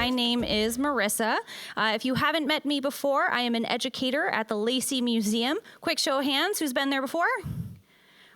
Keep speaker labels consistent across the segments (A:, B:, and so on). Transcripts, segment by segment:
A: My name is Marissa. If you haven't met me before, I am an educator at the Lacey Museum. Quick show of hands, who's been there before?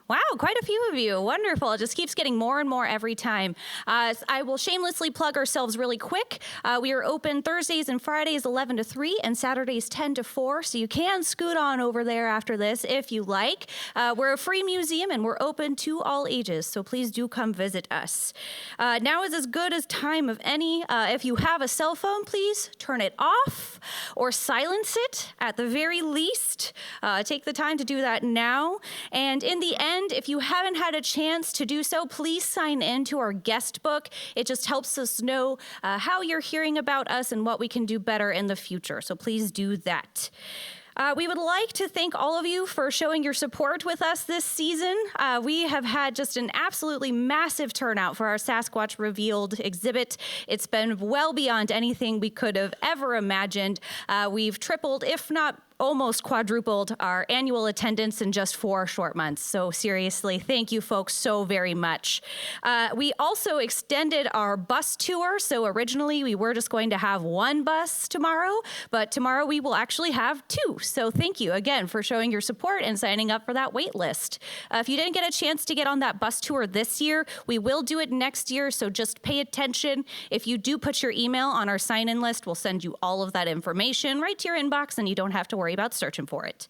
A: Wow, quite a few of you. Wonderful. It just keeps getting more and more every time. I will shamelessly plug ourselves really quick. We are open Thursdays and Fridays 11 to 3 and Saturdays 10 to 4, so you can scoot on over there after this if you like. We're a free museum and we're open to all ages, so please do come visit us. Now is as good as time of any. If you have a cell phone, please turn it off or silence it at the very least. Take the time to do that now. And in the end, if you haven't had a chance to do so, please sign in to our guest book. It just helps us know how you're hearing about us and what we can do better in the future. So please do that. We would like to thank all of you for showing your support with us this season. We have had just an absolutely massive turnout for our Sasquatch Revealed exhibit. It's been well beyond anything we could have ever imagined. We've tripled, if not almost quadrupled, our annual attendance in just 4 short months. So seriously, thank you folks so very much. We also extended our bus tour. So originally we were just going to have 1 bus tomorrow, but tomorrow we will actually have 2. So thank you again for showing your support and signing up for that wait list. If you didn't get a chance to get on that bus tour this year, we will do it next year. So just pay attention. If you do put your email on our sign-in list, we'll send you all of that information right to your inbox and you don't have to worry about searching for it.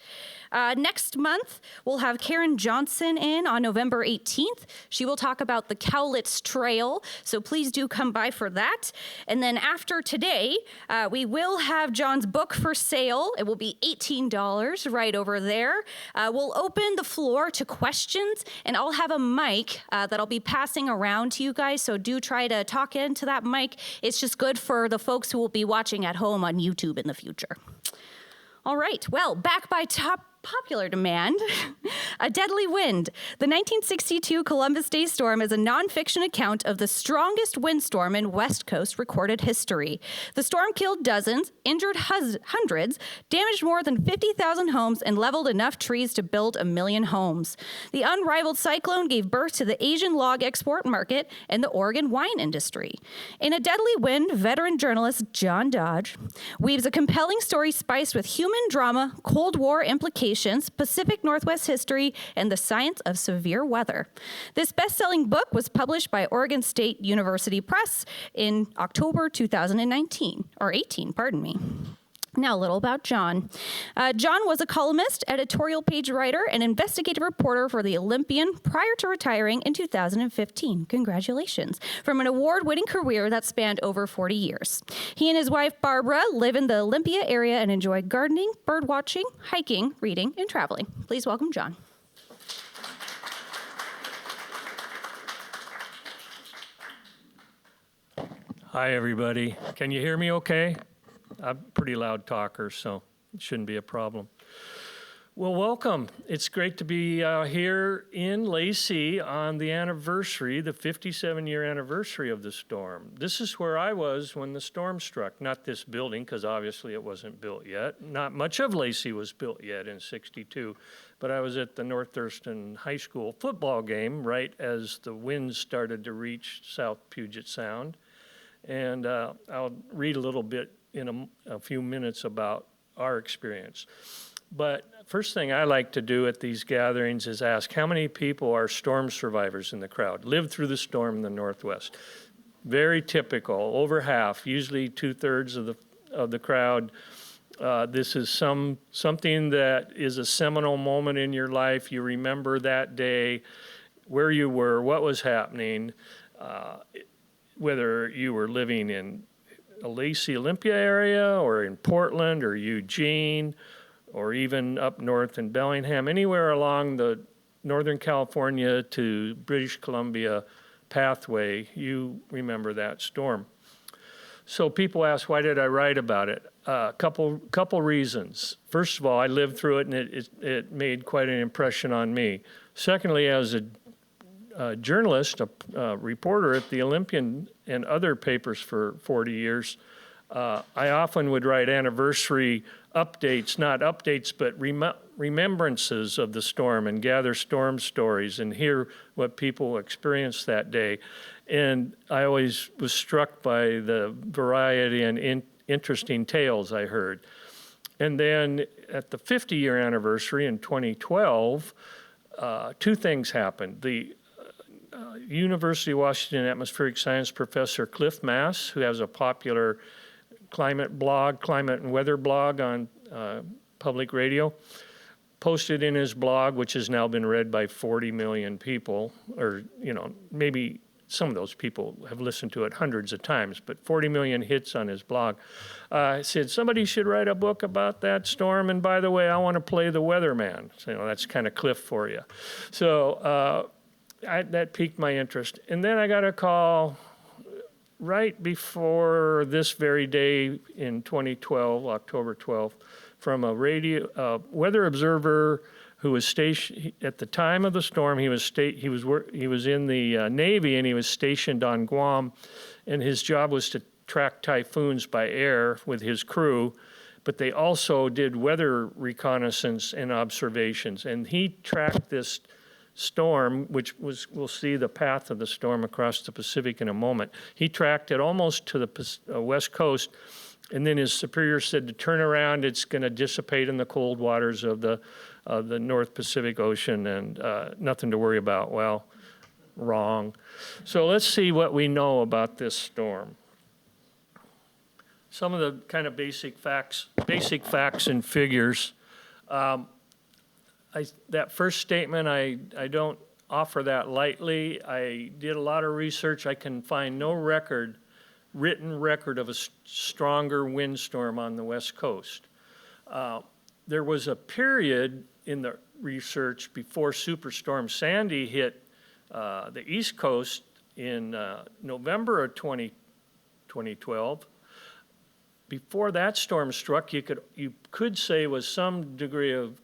A: Next month, we'll have Karen Johnson in on November 18th. She will talk about the Cowlitz Trail, so please do come by for that. And then after today, we will have John's book for sale. It will be $18 right over there. We'll open the floor to questions, and I'll have a mic that I'll be passing around to you guys, so do try to talk into that mic. It's just good for the folks who will be watching at home on YouTube in the future. All right, well, back by popular demand, A Deadly Wind. The 1962 Columbus Day storm is a nonfiction account of the strongest windstorm in West Coast recorded history. The storm killed dozens, injured hundreds, damaged more than 50,000 homes, and leveled enough trees to build 1 million homes. The unrivaled cyclone gave birth to the Asian log export market and the Oregon wine industry. In A Deadly Wind, veteran journalist John Dodge weaves a compelling story spiced with human drama, Cold War implications, Pacific Northwest history, and the science of severe weather. This best-selling book was published by Oregon State University Press in October 2019, or 18, pardon me. Now a little about John. John was a columnist, editorial page writer, and investigative reporter for the Olympian prior to retiring in 2015. Congratulations. From an award-winning career that spanned over 40 years. He and his wife, Barbara, live in the Olympia area and enjoy gardening, bird watching, hiking, reading, and traveling. Please welcome John.
B: Hi, everybody. Can you hear me okay? I'm a pretty loud talker, so it shouldn't be a problem. Well, welcome. It's great to be here in Lacey on the anniversary, the 57-year anniversary of the storm. This is where I was when the storm struck. Not this building, because obviously it wasn't built yet. Not much of Lacey was built yet in '62, but I was at the North Thurston High School football game right as the winds started to reach South Puget Sound. And I'll read a little bit in a few minutes about our experience. But first thing I like to do at these gatherings is ask how many people are storm survivors in the crowd, lived through the storm in the Northwest. Very typical, over half, usually 2/3 of the crowd. This is something that is a seminal moment in your life. You remember that day, where you were, what was happening, whether you were living in the Lacey Olympia area or in Portland or Eugene or even up north in Bellingham, anywhere along the Northern California to British Columbia pathway, you remember that storm. So people ask, why did I write about it? Couple reasons. First of all, I lived through it and it made quite an impression on me. Secondly, as a journalist, a reporter at the Olympian and other papers for 40 years, I often would write anniversary updates, not updates, but remembrances of the storm and gather storm stories and hear what people experienced that day. And I always was struck by the variety and interesting tales I heard. And then at the 50-year anniversary in 2012, two things happened. The University of Washington atmospheric science professor Cliff Mass, who has a popular climate and weather blog on public radio, posted in his blog, which has now been read by 40 million people, or maybe some of those people have listened to it hundreds of times, but 40 million hits on his blog. Said somebody should write a book about that storm, and by the way, I want to play the weatherman. So, that's kind of Cliff for you. So that piqued my interest. And then I got a call right before this very day in 2012, October 12th, from a weather observer who was stationed at the time of the storm. He was in the Navy, and he was stationed on Guam, and his job was to track typhoons by air with his crew, but they also did weather reconnaissance and observations. And he tracked this storm, which we'll see the path of the storm across the Pacific in a moment. He tracked it almost to the west coast, and then his superior said to turn around, it's going to dissipate in the cold waters of the North Pacific Ocean, and nothing to worry about. Well, wrong. So let's see what we know about this storm. Some of the kind of basic facts and figures. That first statement, I don't offer that lightly. I did a lot of research. I can find no written record of a stronger windstorm on the West Coast. There was a period in the research before Superstorm Sandy hit the East Coast in November of 2012. Before that storm struck, you could say with some degree of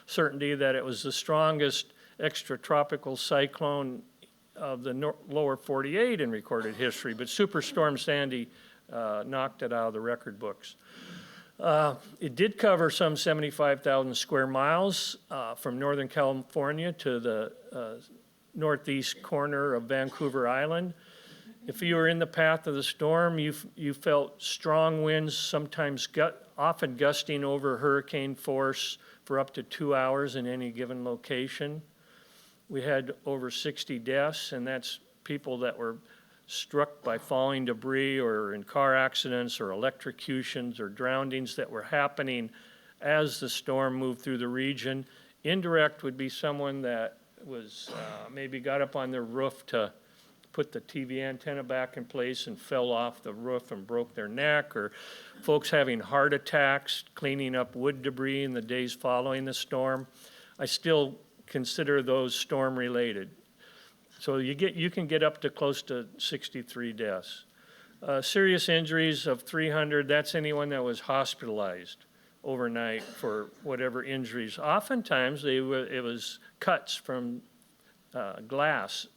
B: certainty that it was the strongest extratropical cyclone of the lower 48 in recorded history, but Superstorm Sandy knocked it out of the record books. It did cover some 75,000 square miles from Northern California to the northeast corner of Vancouver Island. If you were in the path of the storm, you felt strong winds, sometimes often gusting over hurricane force for up to 2 hours in any given location. We had over 60 deaths, and that's people that were struck by falling debris or in car accidents or electrocutions or drownings that were happening as the storm moved through the region. Indirect would be someone that was maybe got up on their roof to put the TV antenna back in place and fell off the roof and broke their neck, or folks having heart attacks, cleaning up wood debris in the days following the storm. I still consider those storm related. So you can get up to close to 63 deaths. Serious injuries of 300, that's anyone that was hospitalized overnight for whatever injuries. Oftentimes it was cuts from glass,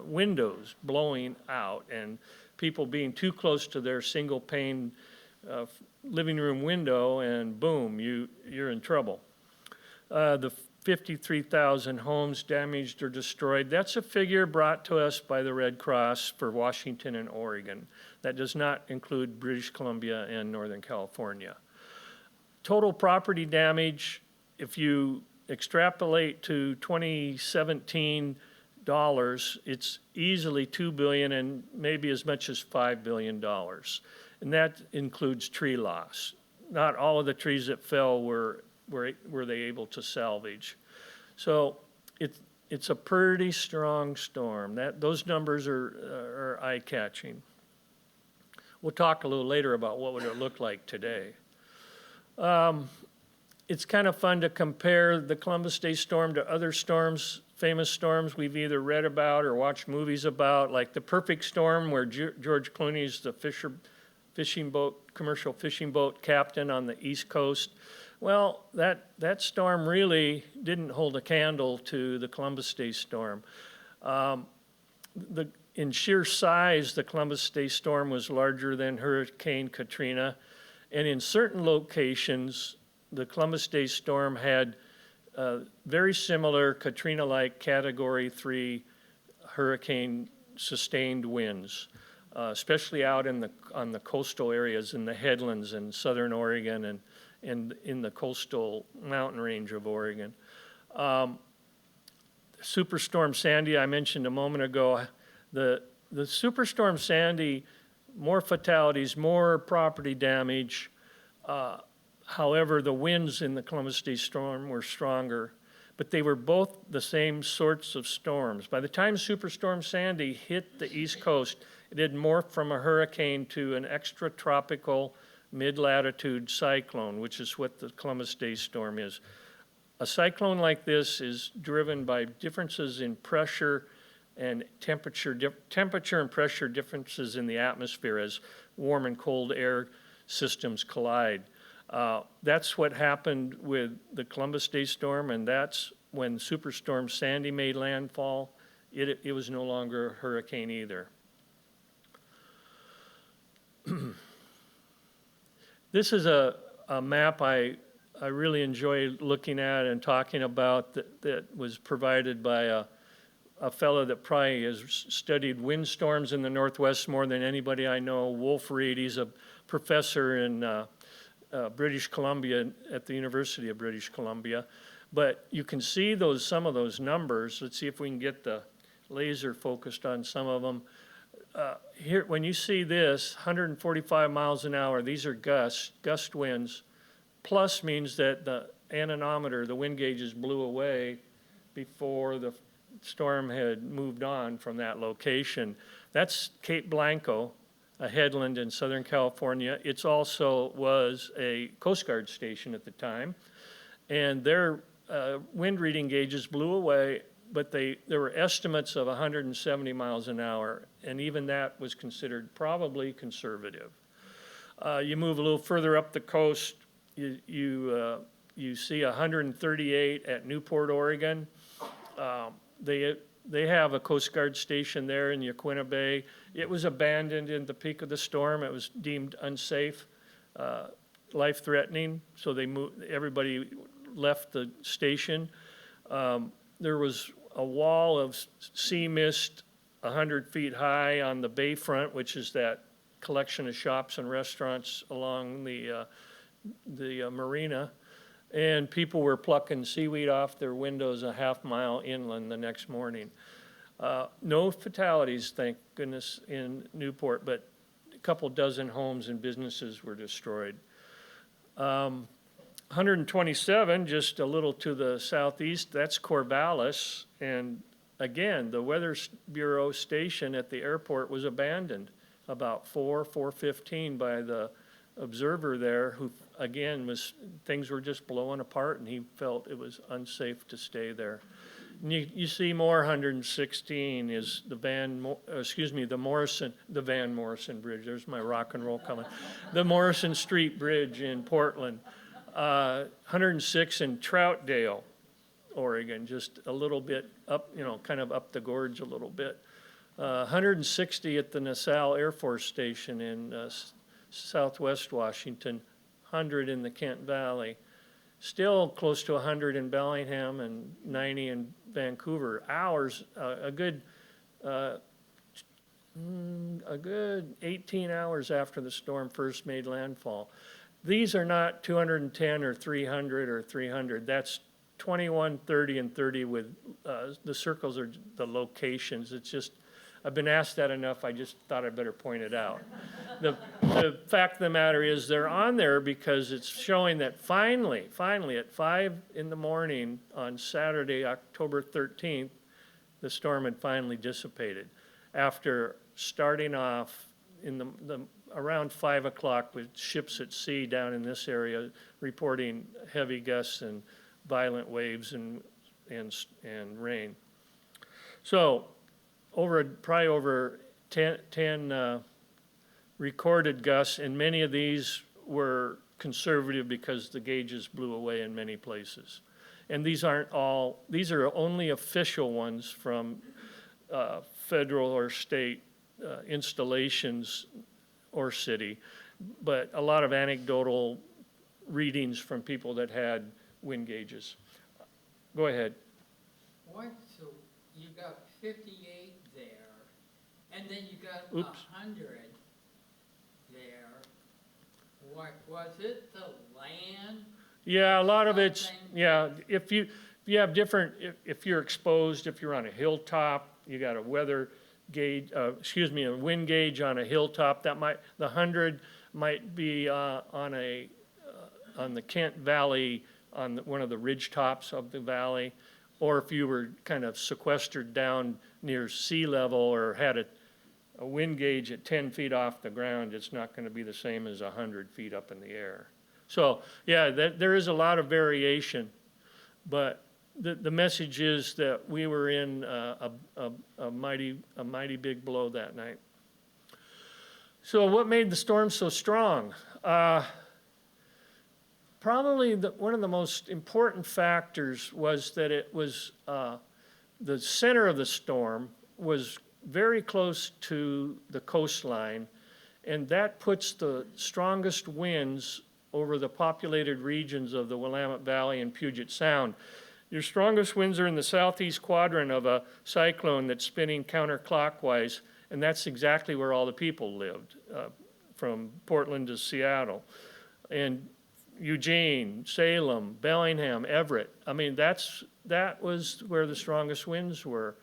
B: windows blowing out, and people being too close to their single pane living room window, and boom, you're in trouble. The 53,000 homes damaged or destroyed, that's a figure brought to us by the Red Cross for Washington and Oregon. That does not include British Columbia and Northern California. Total property damage, if you extrapolate to 2017 dollars, it's easily $2 billion and maybe as much as $5 billion. And that includes tree loss. Not all of the trees that fell were they able to salvage. So it's a pretty strong storm. Those numbers are eye-catching. We'll talk a little later about what would it look like today. It's kind of fun to compare the Columbus Day storm to other storms, famous storms we've either read about or watched movies about, like the Perfect Storm, where George Clooney's the commercial fishing boat captain on the East Coast. Well, that storm really didn't hold a candle to the Columbus Day storm. In sheer size, the Columbus Day storm was larger than Hurricane Katrina, and in certain locations, the Columbus Day storm had very similar Katrina-like Category 3 hurricane sustained winds, especially out on the coastal areas in the headlands in southern Oregon and in the coastal mountain range of Oregon. Superstorm Sandy, I mentioned a moment ago, the Superstorm Sandy, more fatalities, more property damage. However, the winds in the Columbus Day storm were stronger, but they were both the same sorts of storms. By the time Superstorm Sandy hit the East Coast, it had morphed from a hurricane to an extratropical mid-latitude cyclone, which is what the Columbus Day storm is. A cyclone like this is driven by differences in pressure and temperature and pressure differences in the atmosphere as warm and cold air systems collide. That's what happened with the Columbus Day storm, and that's when Superstorm Sandy made landfall. It was no longer a hurricane either. This is a map I really enjoy looking at and talking about that was provided by a fellow that probably has studied windstorms in the Northwest more than anybody I know, Wolf Reed. He's a professor in British Columbia at the University of British Columbia. But you can see some of those numbers. Let's see if we can get the laser focused on some of them. Here, when you see this, 145 miles an hour, these are gust winds. Plus means that the anemometer, the wind gauges, blew away before the storm had moved on from that location. That's Cape Blanco, a headland in Southern California. It also was a Coast Guard station at the time. And their wind reading gauges blew away, but there were estimates of 170 miles an hour, and even that was considered probably conservative. You move a little further up the coast, you see 138 at Newport, Oregon. They have a Coast Guard station there in Yaquina Bay. It was abandoned in the peak of the storm. It was deemed unsafe, life-threatening, so everybody left the station. There was a wall of sea mist 100 feet high on the bayfront, which is that collection of shops and restaurants along the marina. And people were plucking seaweed off their windows a half-mile inland the next morning. No fatalities, thank goodness, in Newport, but a couple dozen homes and businesses were destroyed. 127, just a little to the southeast, that's Corvallis. And again, the Weather Bureau station at the airport was abandoned about 4:15 by the observer there, who again things were just blowing apart, and he felt it was unsafe to stay there. And you see more 116 is the Van Morrison Bridge. There's my rock and roll coming. The Morrison Street Bridge in Portland. 106 in Troutdale, Oregon, just a little bit up, kind of up the gorge a little bit. 160 at the Nassau Air Force Station in Southwest Washington, 100 in the Kent Valley, still close to 100 in Bellingham and 90 in Vancouver. Hours, a good 18 hours after the storm first made landfall. These are not 210 or 300 or 300. That's 21, 30, and 30 with the circles are the locations. It's just, I've been asked that enough, I just thought I'd better point it out. The fact of the matter is they're on there because it's showing that finally at 5 in the morning on Saturday, October 13th, the storm had finally dissipated after starting off in the around 5 o'clock with ships at sea down in this area reporting heavy gusts and violent waves and rain. So probably over 10 recorded gusts, and many of these were conservative because the gauges blew away in many places. And these are only official ones from federal or state installations or city, but a lot of anecdotal readings from people that had wind gauges. Go ahead.
C: What? So you got 58 there, And then you got
B: Oops.
C: 100 there. What was it? The land?
B: Yeah, a lot of it's,
C: Something.
B: yeah, if you have different, if you're exposed, if you're on a hilltop, you got a weather gauge, a wind gauge on a hilltop, the 100 might be on the Kent Valley, on one of the ridge tops of the valley, or if you were kind of sequestered down near sea level or had a wind gauge at 10 feet off the ground, it's not going to be the same as 100 feet up in the air. So, yeah, there is a lot of variation, but the message is that we were in a mighty big blow that night. So what made the storm so strong? Probably one of the most important factors was that it was the center of the storm was very close to the coastline, and that puts the strongest winds over the populated regions of the Willamette Valley and Puget Sound. Your strongest winds are in the southeast quadrant of a cyclone that's spinning counterclockwise, and that's exactly where all the people lived, from Portland to Seattle. And Eugene, Salem, Bellingham, Everett. I mean, that was where the strongest winds were.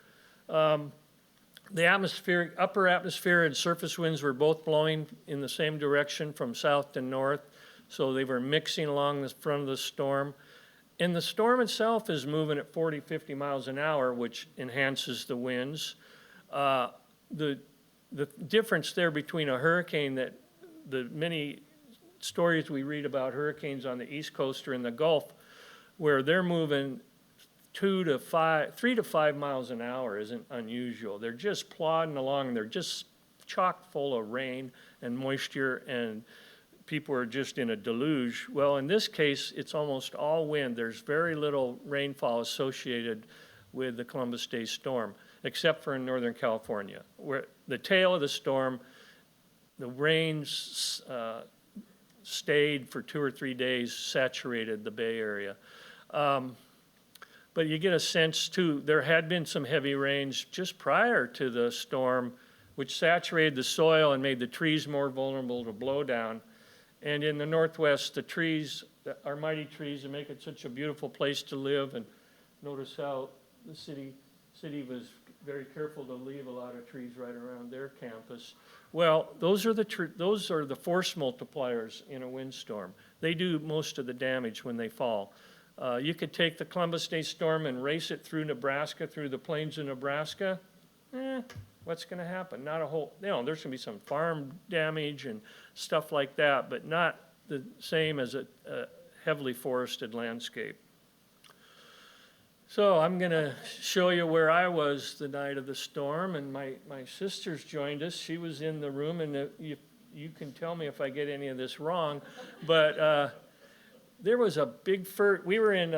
B: The upper atmosphere and surface winds were both blowing in the same direction from south to north, so they were mixing along the front of the storm. And the storm itself is moving at 40, 50 miles an hour, which enhances the winds. The difference there between a hurricane that the many stories we read about hurricanes on the East Coast or in the Gulf, where they're moving 3 to 5 miles an hour isn't unusual. They're just plodding along, and they're just chock full of rain and moisture, and people are just in a deluge. Well, in this case, it's almost all wind. There's very little rainfall associated with the Columbus Day storm, except for in Northern California, where the tail of the storm, the rains stayed for 2 or 3 days, saturated the Bay Area. But you get a sense, too, there had been some heavy rains just prior to the storm, which saturated the soil and made the trees more vulnerable to blow down. And in the Northwest, the trees, our mighty trees, that make it such a beautiful place to live. And notice how the city was very careful to leave a lot of trees right around their campus. Well, those are the force multipliers in a windstorm. They do most of the damage when they fall. You could take the Columbus Day storm and race it through Nebraska, through the plains of Nebraska. What's going to happen? Not a whole, there's going to be some farm damage and stuff like that, but not the same as a heavily forested landscape. So I'm going to show you where I was the night of the storm, and my sisters joined us. She was in the room, and you can tell me if I get any of this wrong, but there was a big we were in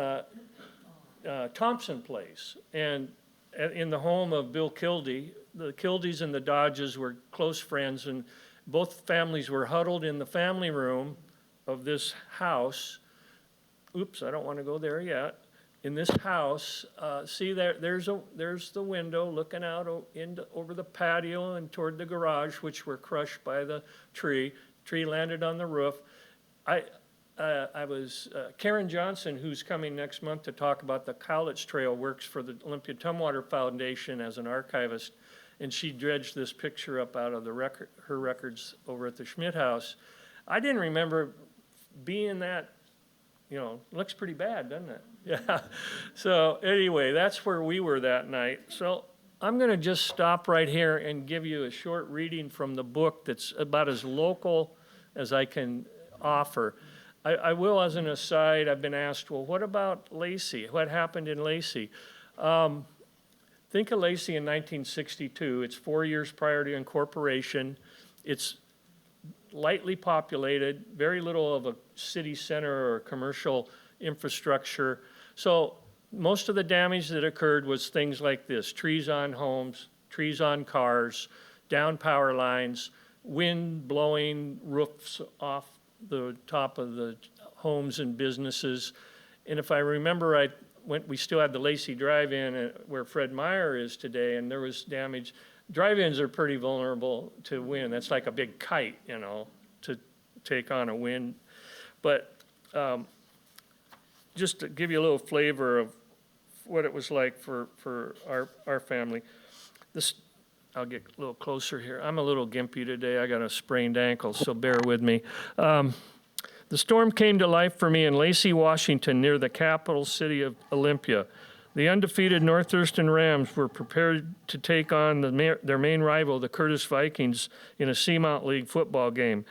B: Thompson Place, and in the home of Bill Kildee. The Kildees and the Dodges were close friends, and both families were huddled in the family room of this house. Oops, I don't want to go there yet. In this house, see there's the window looking out over the patio and toward the garage, which were crushed by the tree. Tree landed on the roof. I was Karen Johnson, who's coming next month to talk about the Cowlitz Trail, works for the Olympia Tumwater Foundation as an archivist, and she dredged this picture up out of her records over at the Schmidt House. I didn't remember being that, looks pretty bad, doesn't it? Yeah. So anyway, that's where we were that night. So I'm going to just stop right here and give you a short reading from the book that's about as local as I can offer. I will, as an aside, I've been asked, well, what about Lacey? What happened in Lacey? Think of Lacey in 1962. It's 4 years prior to incorporation. It's lightly populated, very little of a city center or commercial infrastructure. So most of the damage that occurred was things like this: trees on homes, trees on cars, down power lines, wind blowing roofs off the top of the homes and businesses. And if I remember right, we still had the Lacey Drive-In where Fred Meyer is today, and there was damage. drive-ins are pretty vulnerable to wind. That's like a big kite, to take on a wind. But just to give you a little flavor of what it was like for our family. I'll get a little closer here. I'm a little gimpy today. I got a sprained ankle, so bear with me. The storm came to life for me in Lacey, Washington, near the capital city of Olympia. The undefeated North Thurston Rams were prepared to take on their main rival, the Curtis Vikings, in a Seamount League football game.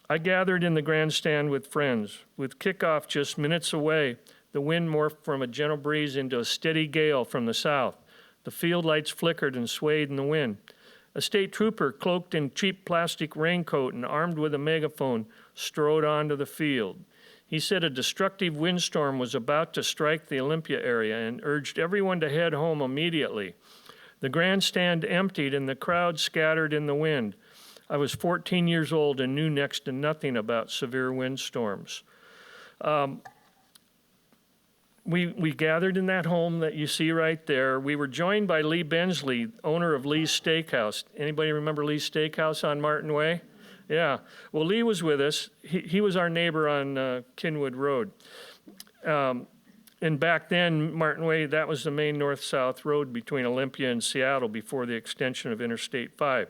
B: I gathered in the grandstand with friends. With kickoff just minutes away, the wind morphed from a gentle breeze into a steady gale from the south. The field lights flickered and swayed in the wind. A state trooper, cloaked in cheap plastic raincoat and armed with a megaphone, strode onto the field. He said a destructive windstorm was about to strike the Olympia area and urged everyone to head home immediately. The grandstand emptied and the crowd scattered in the wind. I was 14 years old and knew next to nothing about severe windstorms. We gathered in that home that you see right there. We were joined by Lee Bensley, owner of Lee's Steakhouse. Anybody remember Lee's Steakhouse on Martin Way? Yeah. Well, Lee was with us. He was our neighbor on Kinwood Road. And back then, Martin Way, that was the main north-south road between Olympia and Seattle before the extension of Interstate 5.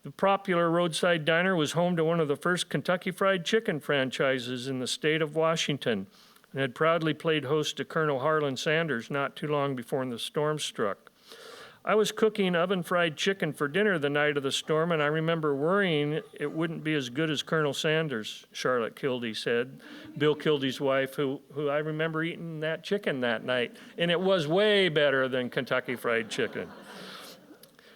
B: The popular roadside diner was home to one of the first Kentucky Fried Chicken franchises in the state of Washington, and had proudly played host to Colonel Harlan Sanders not too long before the storm struck. I was cooking oven-fried chicken for dinner the night of the storm, and I remember worrying it wouldn't be as good as Colonel Sanders, Charlotte Kildee said, Bill Kildee's wife, who I remember eating that chicken that night, and it was way better than Kentucky Fried Chicken.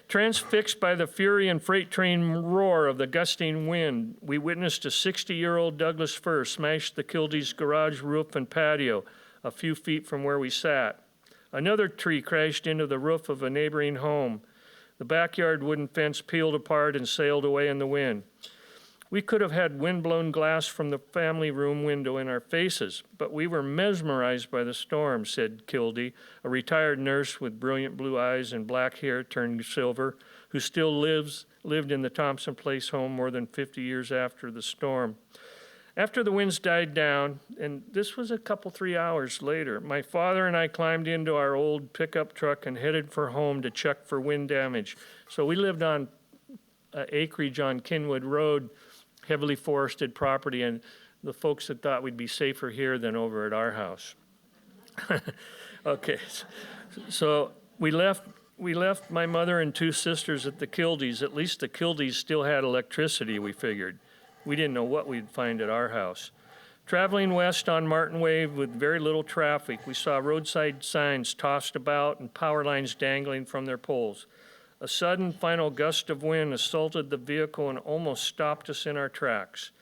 B: Transfixed by the fury and freight train roar of the gusting wind, we witnessed a 60-year-old Douglas fir smash the Kildee's garage roof and patio a few feet from where we sat. Another tree crashed into the roof of a neighboring home. The backyard wooden fence peeled apart and sailed away in the wind. We could have had wind-blown glass from the family room window in our faces, but we were mesmerized by the storm, said Kildee, a retired nurse with brilliant blue eyes and black hair turned silver, who still lived in the Thompson Place home more than 50 years after the storm. After the winds died down, and this was 3 hours later, my father and I climbed into our old pickup truck and headed for home to check for wind damage. So we lived on acreage on Kinwood Road, heavily forested property, and the folks had thought we'd be safer here than over at our house. Okay, so we left my mother and 2 sisters at the Kildees. At least the Kildees still had electricity, we figured. We didn't know what we'd find at our house. Traveling west on Martin Way with very little traffic, we saw roadside signs tossed about and power lines dangling from their poles. A sudden final gust of wind assaulted the vehicle and almost stopped us in our tracks.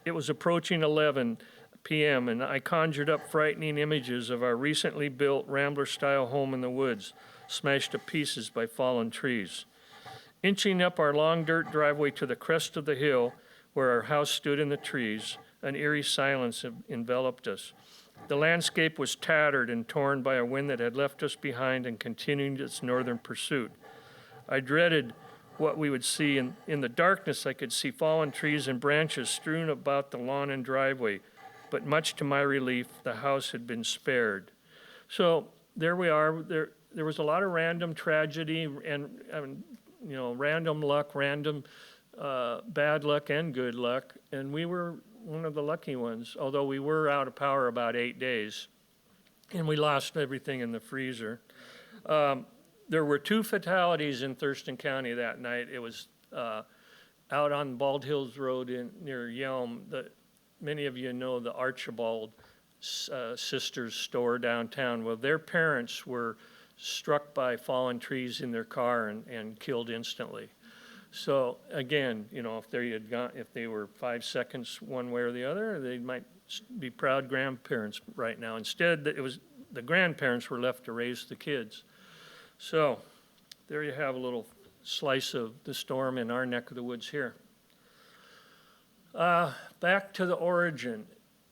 B: It was approaching 11 p.m., and I conjured up frightening images of our recently built Rambler-style home in the woods, smashed to pieces by fallen trees. Inching up our long dirt driveway to the crest of the hill, where our house stood in the trees, an eerie silence enveloped us. The landscape was tattered and torn by a wind that had left us behind and continued its northern pursuit. I dreaded what we would see. In the darkness, I could see fallen trees and branches strewn about the lawn and driveway, but much to my relief, the house had been spared. So there we are. There was a lot of random tragedy and random luck, random bad luck and good luck, and we were one of the lucky ones, although we were out of power about 8 days, and we lost everything in the freezer. There were 2 fatalities in Thurston County that night. It was out on Bald Hills Road near Yelm. Many of you know the Archibald sisters store downtown. Well, their parents were struck by fallen trees in their car and killed instantly. So again, if they were 5 seconds one way or the other, they might be proud grandparents right now. Instead, it was the grandparents were left to raise the kids. So there you have a little slice of the storm in our neck of the woods here. Back to the origin.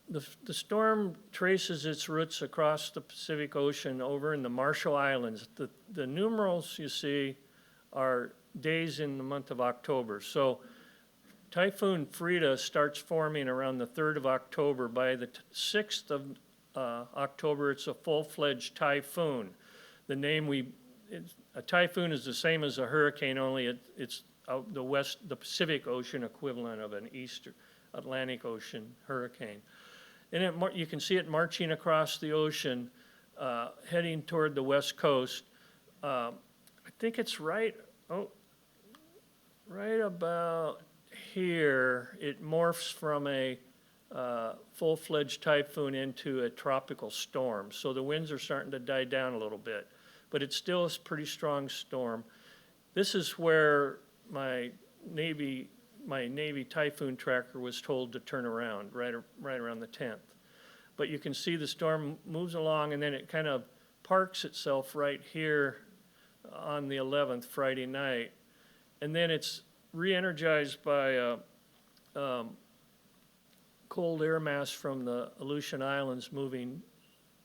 B: The storm traces its roots across the Pacific Ocean over in the Marshall Islands. The numerals you see are days in the month of October. So Typhoon Frida starts forming around the 3rd of October. By the 6th of October, it's a full-fledged typhoon. The name a typhoon is the same as a hurricane, only it's out the Pacific Ocean equivalent of an Eastern Atlantic Ocean hurricane. And you can see it marching across the ocean, heading toward the west coast. I think it's right about here. It morphs from a full-fledged typhoon into a tropical storm. So the winds are starting to die down a little bit, but it's still a pretty strong storm. This is where my Navy typhoon tracker was told to turn around, right around the 10th. But you can see the storm moves along, and then it kind of parks itself right here on the 11th, Friday night. And then it's re-energized by cold air mass from the Aleutian Islands moving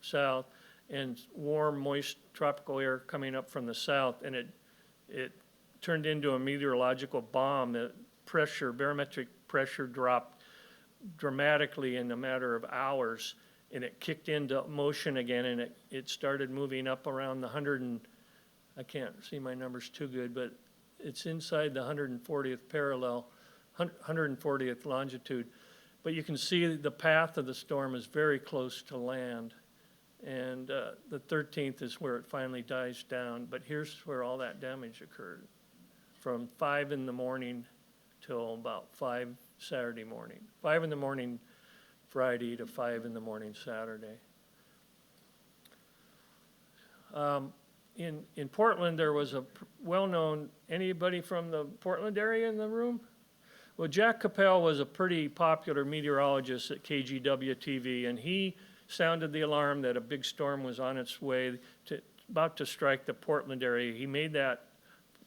B: south, and warm, moist tropical air coming up from the south, and it turned into a meteorological bomb. The barometric pressure dropped dramatically in a matter of hours, and it kicked into motion again, and it started moving up around the I can't see my numbers too good, but it's inside the 140th parallel, 140th longitude. But you can see the path of the storm is very close to land. And the 13th is where it finally dies down. But here's where all that damage occurred. From 5 in the morning till about 5 Saturday morning. 5 in the morning Friday to 5 in the morning Saturday. In Portland, there was a well-known, anybody from the Portland area in the room? Well, Jack Capel was a pretty popular meteorologist at KGW-TV, and he sounded the alarm that a big storm was on its way, about to strike the Portland area. He made that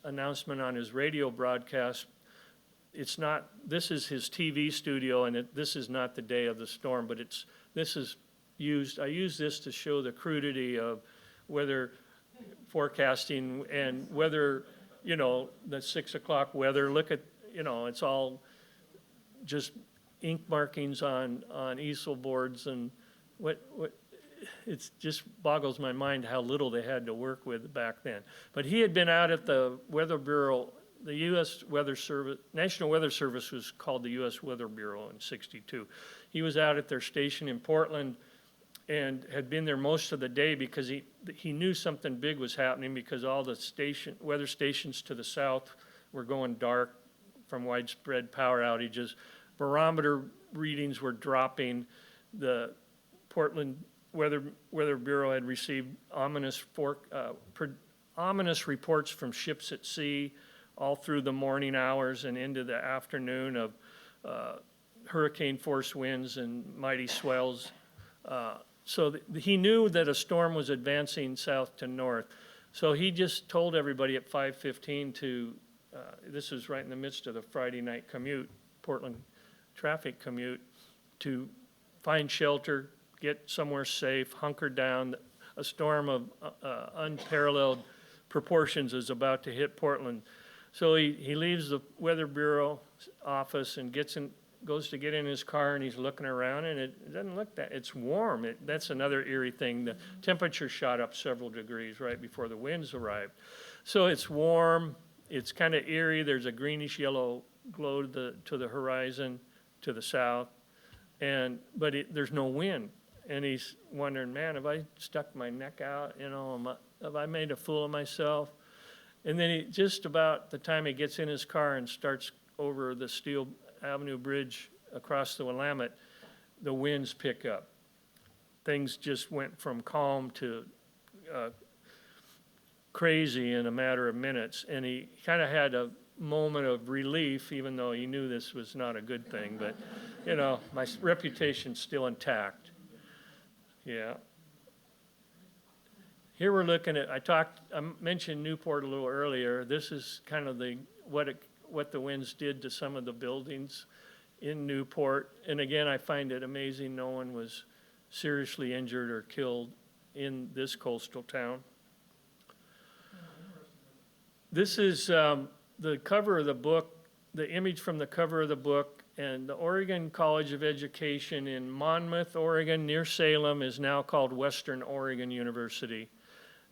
B: announcement on his radio broadcast. This is his TV studio, and this is not the day of the storm, but I use this to show the crudity of weather forecasting and weather, the 6 o'clock weather. Look at, it's all just ink markings on easel boards, and it just boggles my mind how little they had to work with back then. But he had been out at the Weather Bureau, the U.S. Weather Service, National Weather Service was called the U.S. Weather Bureau in '62. He was out at their station in Portland and had been there most of the day because he knew something big was happening, because all the weather stations to the south were going dark from widespread power outages. Barometer readings were dropping. The Portland Weather Bureau had received ominous reports from ships at sea all through the morning hours and into the afternoon of hurricane force winds and mighty swells. So he knew that a storm was advancing south to north. So he just told everybody at 5:15 this was right in the midst of the Friday night commute, Portland traffic commute, to find shelter, get somewhere safe, hunker down. A storm of unparalleled proportions is about to hit Portland. So he leaves the Weather Bureau office and goes to get in his car, and he's looking around, and it doesn't look it's warm. That's another eerie thing. The temperature shot up several degrees right before the winds arrived. So it's warm, it's kind of eerie. There's a greenish yellow glow to the horizon to the south, but there's no wind. And he's wondering, man, have I stuck my neck out? Have I made a fool of myself? And then just about the time he gets in his car and starts over the Steel Avenue Bridge across the Willamette, the winds pick up. Things just went from calm to crazy in a matter of minutes. And he kind of had a moment of relief, even though he knew this was not a good thing. But, my reputation's still intact. Yeah. Here we're looking at, I mentioned Newport a little earlier. This is kind of what the winds did to some of the buildings in Newport. And again, I find it amazing no one was seriously injured or killed in this coastal town. This is the cover of the book, the image from the cover of the book, and the Oregon College of Education in Monmouth, Oregon, near Salem, is now called Western Oregon University.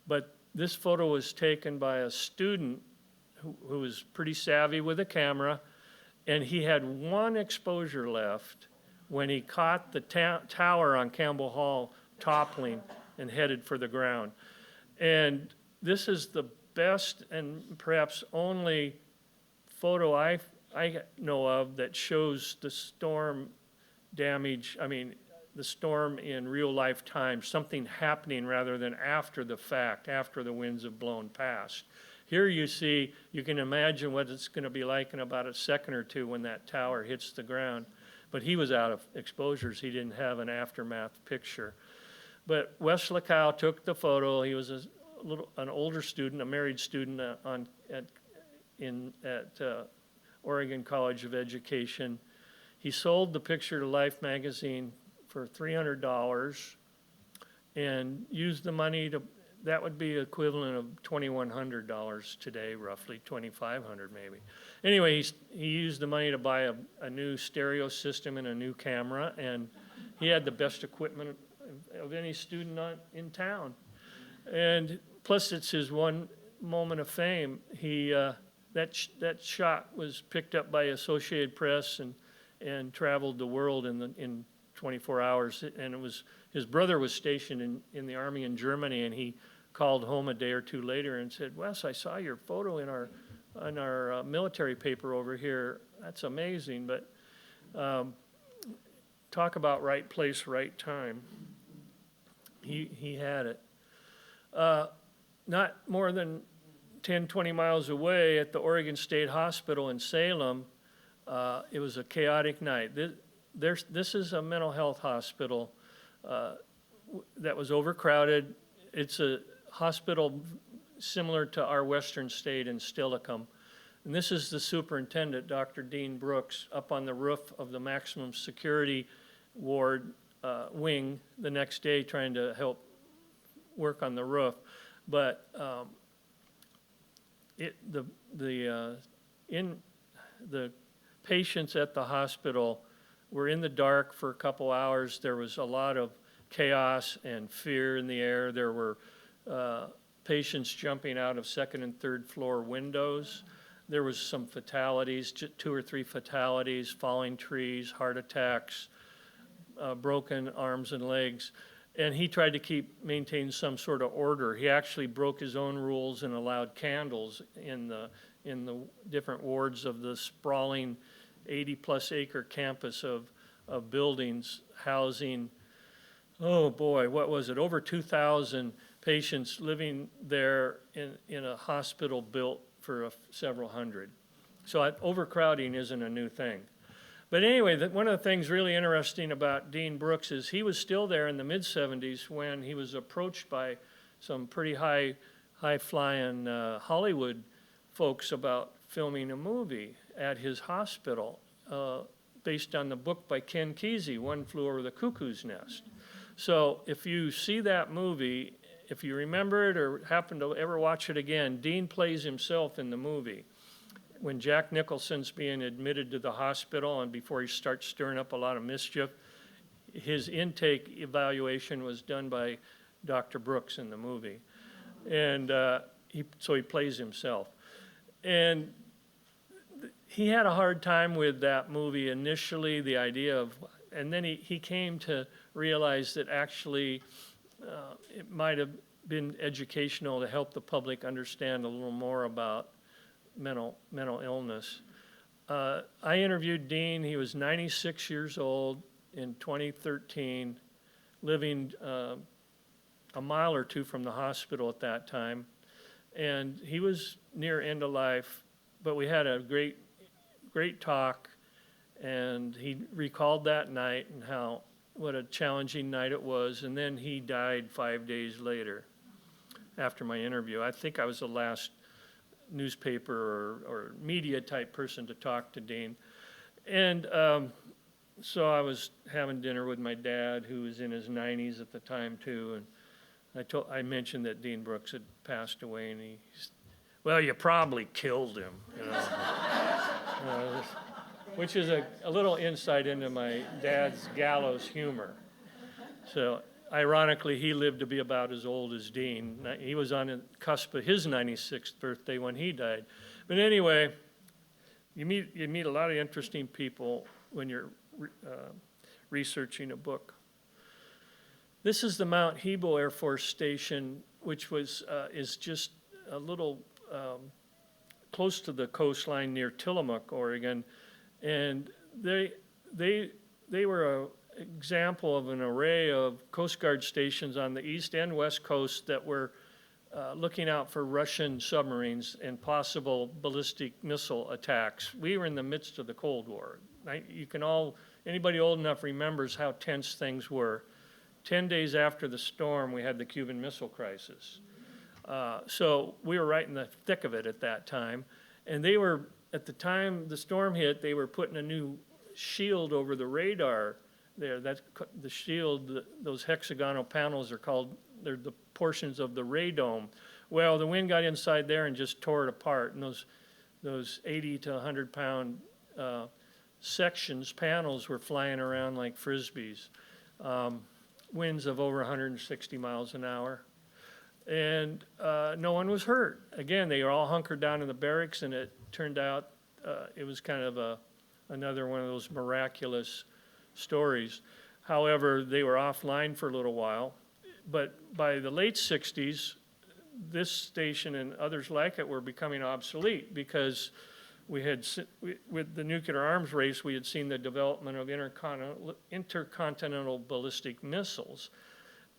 B: But this photo was taken by a student who was pretty savvy with a camera, and he had one exposure left when he caught the tower on Campbell Hall toppling and headed for the ground. And this is the best and perhaps only photo I know of that shows the storm damage, the storm in real life time, something happening rather than after the fact, after the winds have blown past. Here you see, you can imagine what it's going to be like in about a second or two when that tower hits the ground. But he was out of exposures. He didn't have an aftermath picture. But Wes Lacow took the photo. He was an older student, a married student at Oregon College of Education. He sold the picture to Life magazine for $300 and used the money to, that would be equivalent of $2,100 today, roughly $2,500 maybe. Anyway, he used the money to buy a new stereo system and a new camera, and he had the best equipment of any student in town. And plus, it's his one moment of fame. That shot was picked up by Associated Press and traveled the world in 24 hours. And it was, his brother was stationed in the army in Germany, and he called home a day or two later and said, "Wes, I saw your photo in our military paper over here. That's amazing." But talk about right place, right time. He had it. Not more than 10, 20 miles away at the Oregon State Hospital in Salem, it was a chaotic night. This is a mental health hospital that was overcrowded. It's a hospital similar to our Western State in Steilacoom. And this is the superintendent, Dr. Dean Brooks, up on the roof of the maximum security ward wing the next day trying to help work on the roof. But the patients at the hospital were in the dark for a couple hours. There was a lot of chaos and fear in the air. There were patients jumping out of second and third floor windows. There was some fatalities, 2 or 3 fatalities, falling trees, heart attacks, broken arms and legs. And he tried to maintain some sort of order. He actually broke his own rules and allowed candles in the different wards of the sprawling 80-plus acre campus of buildings housing, oh boy, what was it, over 2,000 patients living there in a hospital built for several hundred. So overcrowding isn't a new thing. But anyway, one of the things really interesting about Dean Brooks is he was still there in the mid-'70s when he was approached by some pretty high-flying Hollywood folks about filming a movie at his hospital based on the book by Ken Kesey, One Flew Over the Cuckoo's Nest. So if you see that movie, if you remember it or happen to ever watch it again, Dean plays himself in the movie. When Jack Nicholson's being admitted to the hospital and before he starts stirring up a lot of mischief, his intake evaluation was done by Dr. Brooks in the movie. And so he plays himself. And he had a hard time with that movie initially, the idea of, and then he came to realize that actually it might have been educational to help the public understand a little more about mental illness. I interviewed Dean. He was 96 years old in 2013, living a mile or two from the hospital at that time. And he was near end of life, but we had a great talk. And he recalled that night and what a challenging night it was. And then he died 5 days later after my interview. I think I was the last newspaper or media type person to talk to Dean. And so I was having dinner with my dad, who was in his 90s at the time too, and I mentioned that Dean Brooks had passed away, and well, you probably killed him, which is a little insight into my dad's gallows humor. So ironically, he lived to be about as old as Dean. He was on the cusp of his 96th birthday when he died. But anyway, you meet a lot of interesting people when you're researching a book. This is the Mount Hebo Air Force Station, which is just a little close to the coastline near Tillamook, Oregon, and they were an example of an array of Coast Guard stations on the east and west coast that were looking out for Russian submarines and possible ballistic missile attacks. We were in the midst of the Cold War. Anybody old enough remembers how tense things were. 10 days after the storm, we had the Cuban Missile Crisis. So we were right in the thick of it at that time. And they were, at the time the storm hit, they were putting a new shield over the radar there. That's the shield, those hexagonal panels they're the portions of the radome. Well, the wind got inside there and just tore it apart. And those 80 to 100 pound panels were flying around like Frisbees. Winds of over 160 miles an hour. And no one was hurt. Again, they were all hunkered down in the barracks, and it turned out it was kind of another one of those miraculous stories. However, they were offline for a little while. But by the late 60s, this station and others like it were becoming obsolete because with the nuclear arms race, we had seen the development of intercontinental ballistic missiles.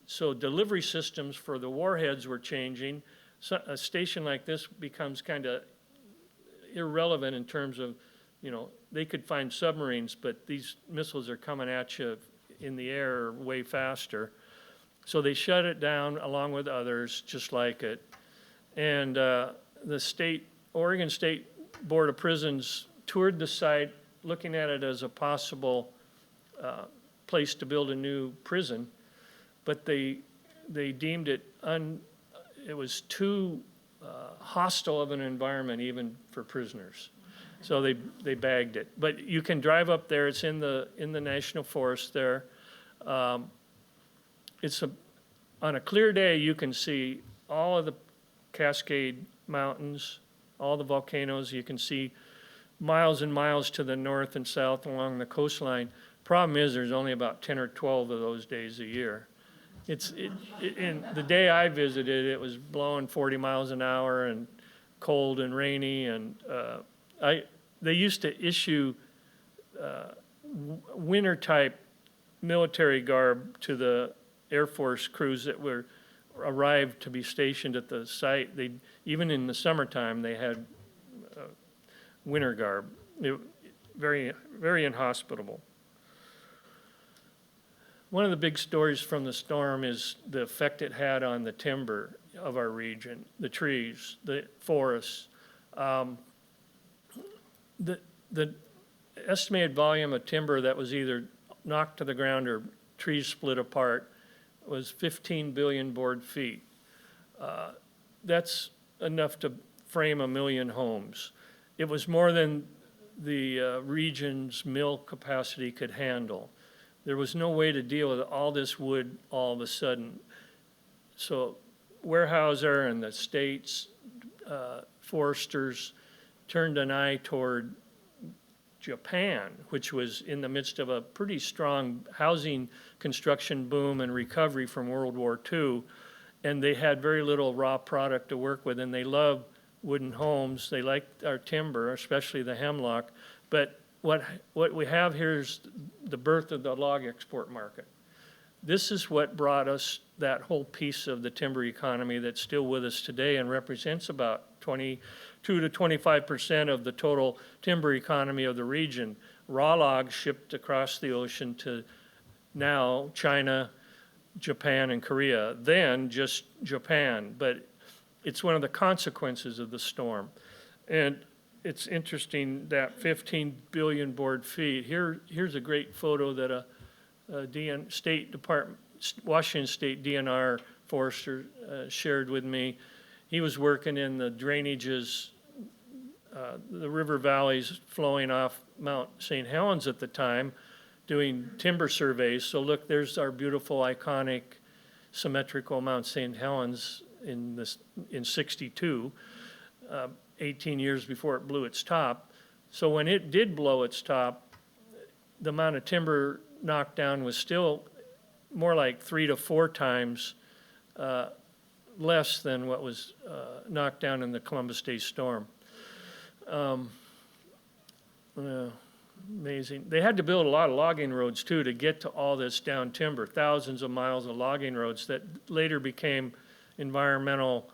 B: So delivery systems for the warheads were changing. So a station like this becomes kind of irrelevant in terms of, they could find submarines, but these missiles are coming at you in the air way faster. So they shut it down along with others just like it. And the Oregon State Board of Prisons toured the site, looking at it as a possible place to build a new prison, but they deemed it was too hostile of an environment even for prisoners, so they bagged it. But you can drive up there; it's in the national forest there. On a clear day, you can see all of the Cascade Mountains, all the volcanoes. You can see miles and miles to the north and south along the coastline. Problem is, there's only about 10 or 12 of those days a year. In the day I visited, it was blowing 40 miles an hour and cold and rainy. And they used to issue winter-type military garb to the Air Force crews that arrived to be stationed at the site. Even in the summertime, they had winter garb. Very, very inhospitable. One of the big stories from the storm is the effect it had on the timber of our region, the trees, the forests. The estimated volume of timber that was either knocked to the ground or trees split apart was 15 billion board feet. That's enough to frame 1 million homes. It was more than the region's mill capacity could handle. There was no way to deal with all this wood all of a sudden. So Weyerhaeuser and the state's foresters turned an eye toward Japan, which was in the midst of a pretty strong housing construction boom and recovery from World War II. And they had very little raw product to work with, and they loved wooden homes. They liked our timber, especially the hemlock. But what we have here is the birth of the log export market. This is what brought us that whole piece of the timber economy that's still with us today and represents about 22 to 25% of the total timber economy of the region. Raw logs shipped across the ocean to now China, Japan, and Korea, then just Japan. But it's one of the consequences of the storm. And it's interesting that 15 billion board feet. Here's a great photo that a Washington State DNR forester shared with me. he was working in the drainages, the river valleys flowing off Mount St. Helens at the time, doing timber surveys. So look, there's our beautiful, iconic, symmetrical Mount St. Helens in 62, 18 years before it blew its top. So when it did blow its top, the amount of timber knocked down was still more like 3 to 4 times less than what was knocked down in the Columbus Day storm. Amazing. They had to build a lot of logging roads too to get to all this down timber, thousands of miles of logging roads that later became environmental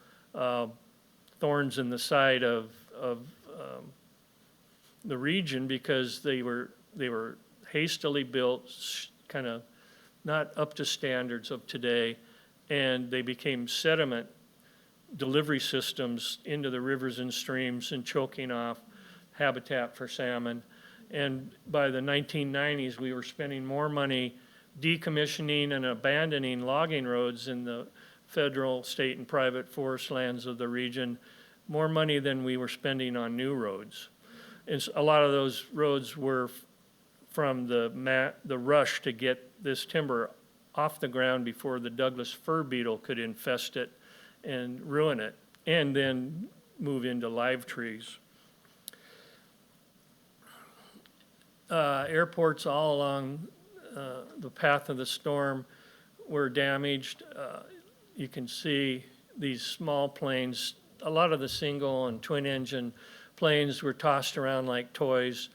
B: thorns in the side of the region because they were hastily built, kind of not up to standards of today, and they became sediment delivery systems into the rivers and streams and choking off habitat for salmon. And by the 1990s, we were spending more money decommissioning and abandoning logging roads in the federal, state, and private forest lands of the region, more money than we were spending on new roads. And a lot of those roads were from the rush to get this timber off the ground before the Douglas fir beetle could infest it and ruin it, and then move into live trees. Airports all along the path of the storm were damaged. You can see these small planes, a lot of the single and twin engine planes were tossed around like toys.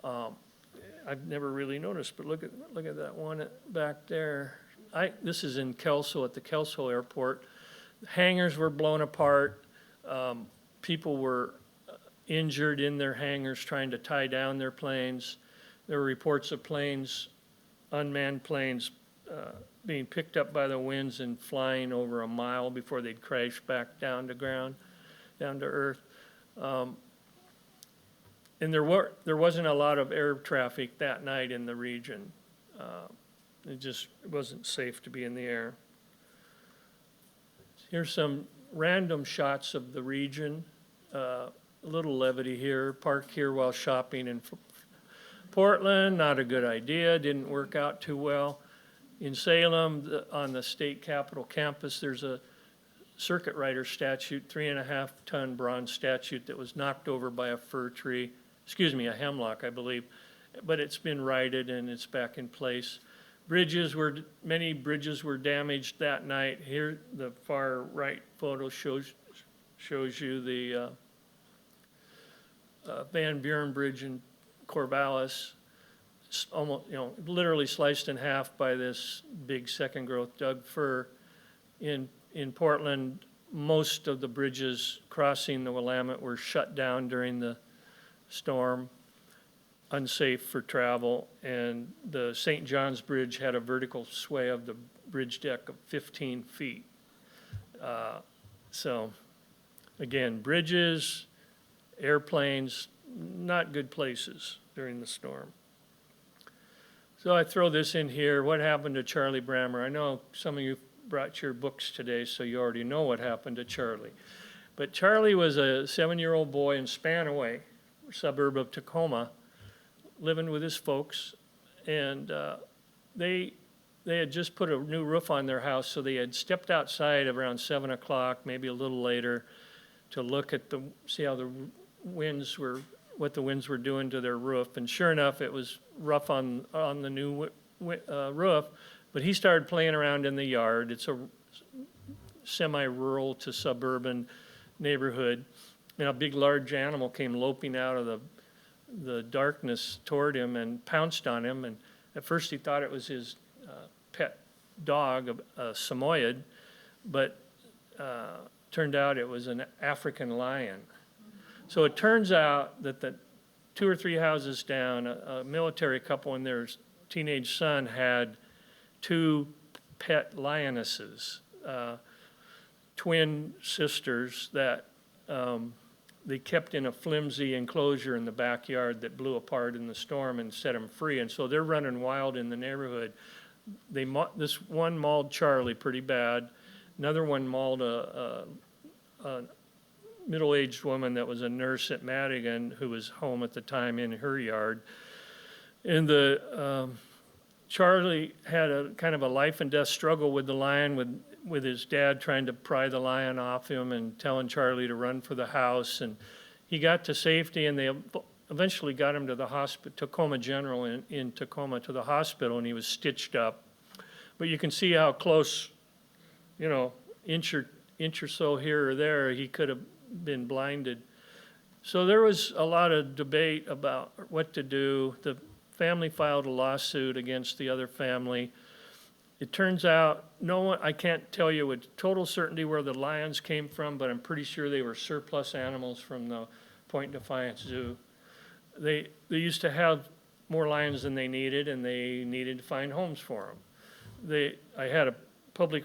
B: I've never really noticed, but look at that one back there. This is in Kelso, at the Kelso airport. Hangars were blown apart. People were injured in their hangars trying to tie down their planes. There were reports of planes, unmanned planes, being picked up by the winds and flying over a mile before they'd crash back down to ground, down to earth. And there wasn't a lot of air traffic that night in the region. It wasn't safe to be in the air. Here's some random shots of the region. A little levity here. Parked here while shopping in Portland, not a good idea, didn't work out too well. In Salem, on the state capitol campus, there's a circuit rider statue, 3.5-ton bronze statue that was knocked over by a a hemlock, I believe. But it's been righted and it's back in place. Many bridges were damaged that night. Here, the far right photo shows you the Van Buren Bridge in Corvallis, almost, literally sliced in half by this big second growth Doug fir. In Portland, most of the bridges crossing the Willamette were shut down during the storm, unsafe for travel, and the St. John's Bridge had a vertical sway of the bridge deck of 15 feet. So again, bridges, airplanes, not good places during the storm. So I throw this in here. What happened to Charlie Brammer? I know some of you brought your books today, so you already know what happened to Charlie. But Charlie was a 7-year-old boy in Spanaway, suburb of Tacoma, living with his folks, and they had just put a new roof on their house, so they had stepped outside around 7 o'clock, maybe a little later, to look at see how what the winds were doing to their roof. And sure enough, it was rough on the new roof, but he started playing around in the yard. It's a semi-rural to suburban neighborhood, and a big, large animal came loping out of the darkness toward him and pounced on him. And at first he thought it was his pet dog, a Samoyed, but turned out it was an African lion. So it turns out that the 2 or 3 houses down, a military couple and their teenage son had 2 pet lionesses, twin sisters that they kept in a flimsy enclosure in the backyard that blew apart in the storm and set them free. And so they're running wild in the neighborhood. This one mauled Charlie pretty bad. Another one mauled a a middle-aged woman that was a nurse at Madigan who was home at the time in her yard. And Charlie had a kind of a life and death struggle with the lion, with his dad trying to pry the lion off him and telling Charlie to run for the house. And he got to safety, and they eventually got him to the hospital, Tacoma General in Tacoma, to the hospital, and he was stitched up. But you can see how close, inch or so here or there, he could have been blinded. So there was a lot of debate about what to do. The family filed a lawsuit against the other family. It turns out I can't tell you with total certainty where the lions came from, but I'm pretty sure they were surplus animals from the Point Defiance Zoo. They used to have more lions than they needed, and they needed to find homes for them. I had a public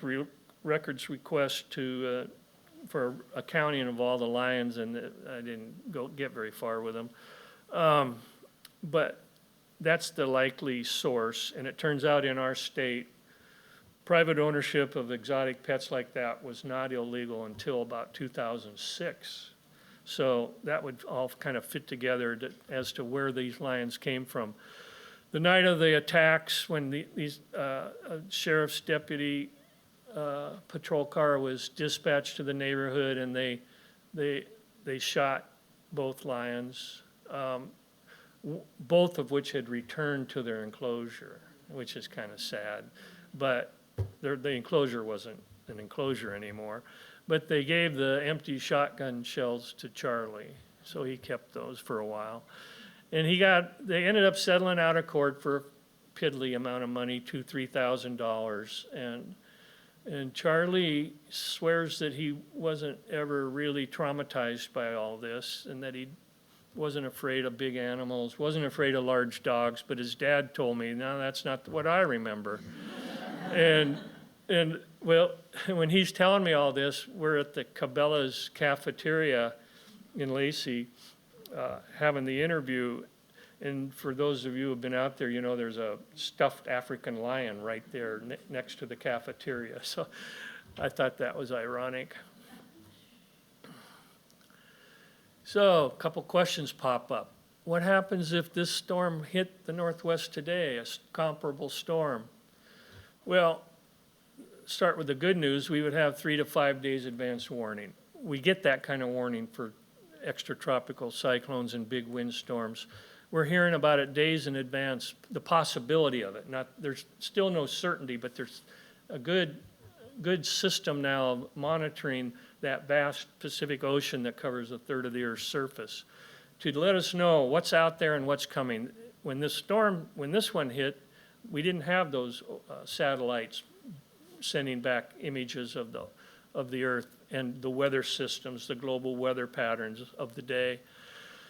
B: records request for accounting of all the lions, and I didn't get very far with them. But that's the likely source, and it turns out in our state, private ownership of exotic pets like that was not illegal until about 2006. So that would all kind of fit together as to where these lions came from. The night of the attacks, when these sheriff's deputy patrol car was dispatched to the neighborhood, and they shot both lions, both of which had returned to their enclosure, which is kind of sad. But the enclosure wasn't an enclosure anymore. But they gave the empty shotgun shells to Charlie, so he kept those for a while. And they ended up settling out of court for a piddly amount of money, $2,000-3,000. And Charlie swears that he wasn't ever really traumatized by all this, and that he wasn't afraid of big animals, wasn't afraid of large dogs, but his dad told me, no, that's not what I remember. And well, when he's telling me all this, we're at the Cabela's cafeteria in Lacey having the interview. And for those of you who have been out there, there's a stuffed African lion right there next to the cafeteria. So I thought that was ironic. So a couple questions pop up. What happens if this storm hit the Northwest today, a comparable storm? Well, start with the good news. We would have 3 to 5 days advance warning. We get that kind of warning for extratropical cyclones and big windstorms. We're hearing about it days in advance, the possibility of it. There's still no certainty, but there's a good system now of monitoring that vast Pacific Ocean that covers a third of the Earth's surface to let us know what's out there and what's coming. When this one hit, we didn't have those satellites sending back images of the Earth and the weather systems, the global weather patterns of the day.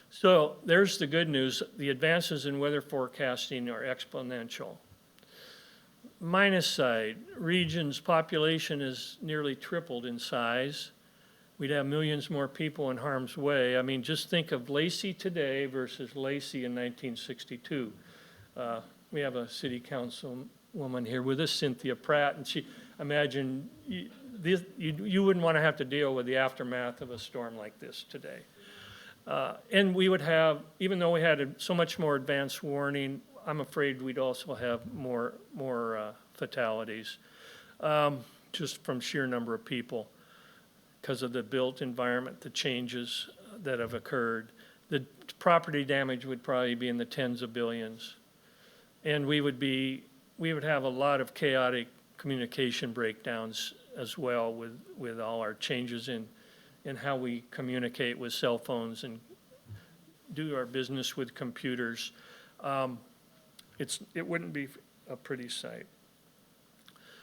B: So there's the good news. The advances in weather forecasting are exponential. Minus side, region's population is nearly tripled in size. We'd have millions more people in harm's way. I mean, just think of Lacey today versus Lacey in 1962. We have a city councilwoman here with us, Cynthia Pratt, and imagine you wouldn't want to have to deal with the aftermath of a storm like this today. And we would have, even though we had so much more advanced warning, I'm afraid we'd also have more fatalities, just from sheer number of people because of the built environment, the changes that have occurred. The property damage would probably be in the tens of billions. And we would have a lot of chaotic communication breakdowns as well with all our changes in how we communicate with cell phones and do our business with computers. It wouldn't be a pretty sight.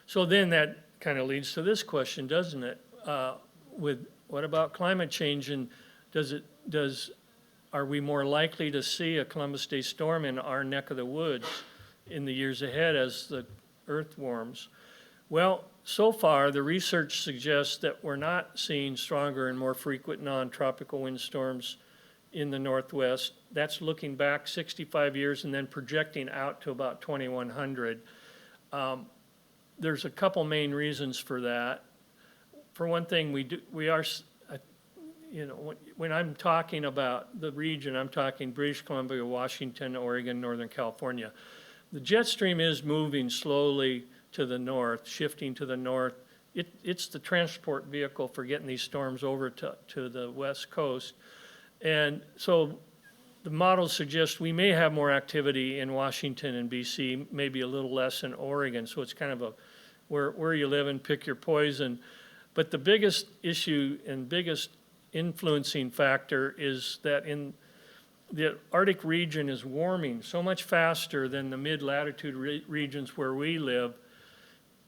B: So then that kind of leads to this question, doesn't it? What about climate change, and are we more likely to see a Columbus Day storm in our neck of the woods in the years ahead as the Earth warms? Well, so far the research suggests that we're not seeing stronger and more frequent non-tropical windstorms in the Northwest. That's looking back 65 years and then projecting out to about 2100. There's a couple main reasons for that. For one thing, I you know, when I'm talking about the region, I'm talking British Columbia, Washington, Oregon, Northern California. The jet stream is moving slowly to the north, shifting to the north. It's the transport vehicle for getting these storms over to the west coast. And so the models suggest we may have more activity in Washington and BC, maybe a little less in Oregon. So it's kind of a where you live and pick your poison. But the biggest issue and biggest influencing factor is that in the Arctic region is warming so much faster than the mid-latitude regions where we live.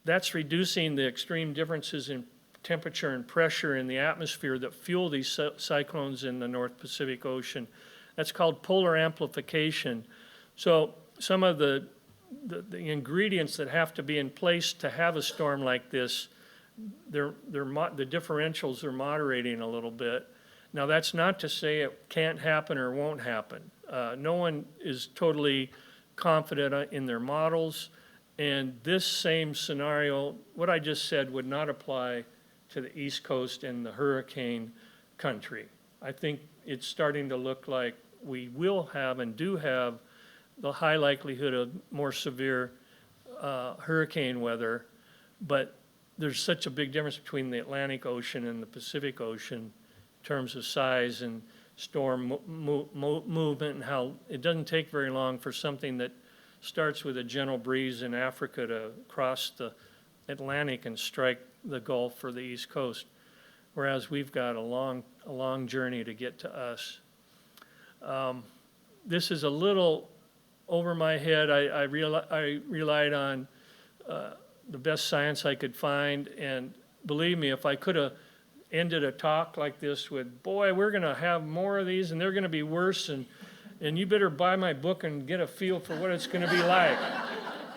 B: That's reducing the extreme differences in temperature and pressure in the atmosphere that fuel these cyclones in the North Pacific Ocean. That's called polar amplification. So some of the ingredients that have to be in place to have a storm like this, the differentials are moderating a little bit. Now, that's not to say it can't happen or won't happen. No one is totally confident in their models, and this same scenario, what I just said, would not apply to the East Coast and the hurricane country. I think it's starting to look like we will have and do have the high likelihood of more severe hurricane weather, but there's such a big difference between the Atlantic Ocean and the Pacific Ocean in terms of size and storm movement, and how it doesn't take very long for something that starts with a gentle breeze in Africa to cross the Atlantic and strike the Gulf or the East Coast, whereas we've got a long journey to get to us. This is a little over my head. I relied on the best science I could find, and believe me, if I could have ended a talk like this with, boy, we're going to have more of these and they're going to be worse, and you better buy my book and get a feel for what it's going to be like.